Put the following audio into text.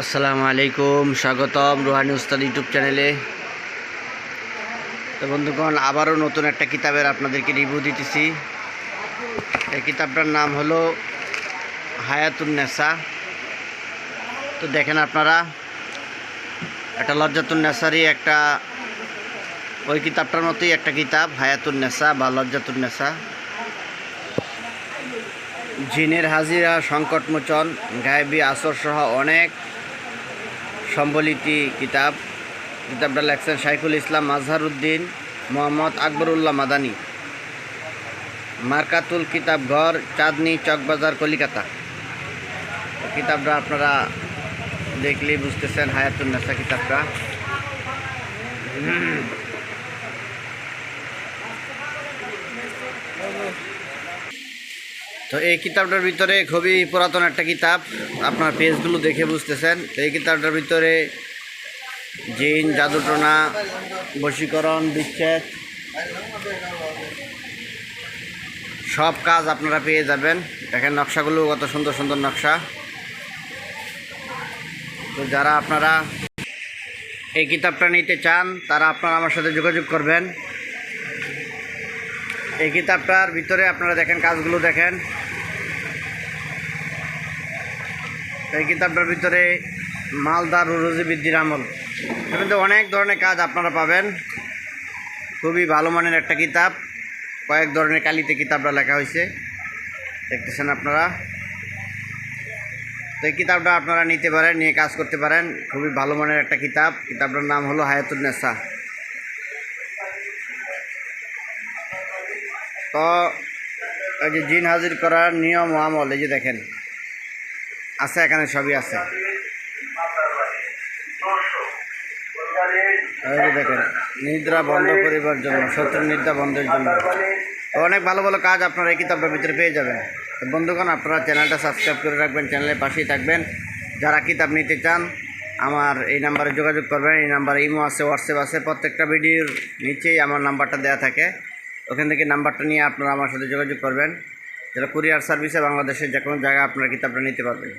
আসসালামু আলাইকুম, স্বাগতম রুহানি উস্তাদ ইউটিউব চ্যানেলে। তো বন্ধুগণ, আবারও নতুন একটা কিতাবের আপনাদেরকে রিভিউ দিতেছি। এই কিতাবটার নাম হলো হায়াতুন নেসা। তো দেখেন আপনারা, একটা লজ্জাতুন নেসারই একটা ওই কিতাবটার মতোই একটা কিতাব, হায়াতুন নেসা বা লজ্জাতুন নেসা। জিনের হাজিরা, সংকটমোচন, গায়েবী আসর সহ অনেক সম্বলিত কিতাবটা লেখছেন শাইখুল ইসলাম মাজহারউদ্দিন মোহাম্মদ আকবরউল্লাহ মাদানী। মার্কাতুল কিতাব ঘর, চাঁদনী চকবাজার, কলিকাতা। কিতাবটা আপনারা দেখলেই বুঝতেছেন হায়াতুন নেসা কিতাবটা। তো এই কিতাবটার ভিতরে খুবই পুরাতন একটা কিতাব, আপনার পেজগুলো দেখে বুঝতেছেন। তো এই কিতাবটার ভিতরে জিন, জাদুটোনা, বশীকরণ, বিচ্ছেদ সব কাজ আপনারা পেয়ে যাবেন। দেখেন নকশাগুলো কত সুন্দর সুন্দর নকশা। তো যারা আপনারা এই কিতাবটা নিতে চান তারা আপনারা আমার সাথে যোগাযোগ করবেন। এই কিতাবটার ভিতরে আপনারা দেখেন কাজগুলো দেখেন। এই কিতাবটার ভিতরে মালদার রুজি বৃদ্ধির আমল, এর মধ্যে অনেক ধরনের কাজ আপনারা পাবেন। খুবই ভালো মানের একটা কিতাব, কয়েক ধরনের কালিতে কিতাবটা লেখা হয়েছে, দেখতেছেন আপনারা। তো এই কিতাবটা আপনারা নিতে পারেন, নিয়ে কাজ করতে পারেন। খুবই ভালো মানের একটা কিতাব। কিতাবটার নাম হলো হায়াতুন নেসা। তো এই যে জিন হাজির করার নিয়ম ও আমল, এই যে দেখেন আছে, এখানে সবই আছে। এই যে দেখেন, নিদ্রা বন্ধ করিবার জন্য, শত্রু নিদ্রা বন্ধের জন্য অনেক ভালো ভালো কাজ আপনারা এই কিতাবটার ভিতরে পেয়ে যাবেন। তো বন্ধুগণ, আপনারা চ্যানেলটা সাবস্ক্রাইব করে রাখবেন, চ্যানেলের পাশেই থাকবেন। যারা কিতাব নিতে চান আমার এই নাম্বারে যোগাযোগ করবেন। এই নাম্বারে ইমো আছে, হোয়াটসঅ্যাপ আছে। প্রত্যেকটা ভিডিওর নিচেই আমার নাম্বারটা দেওয়া থাকে, ওখান থেকে নাম্বারটা নিয়ে আপনারা আমার সাথে যোগাযোগ করবেন। যারা কুরিয়ার সার্ভিসে বাংলাদেশের যে কোনো জায়গায় আপনারা কিতাবটা নিতে পারবেন।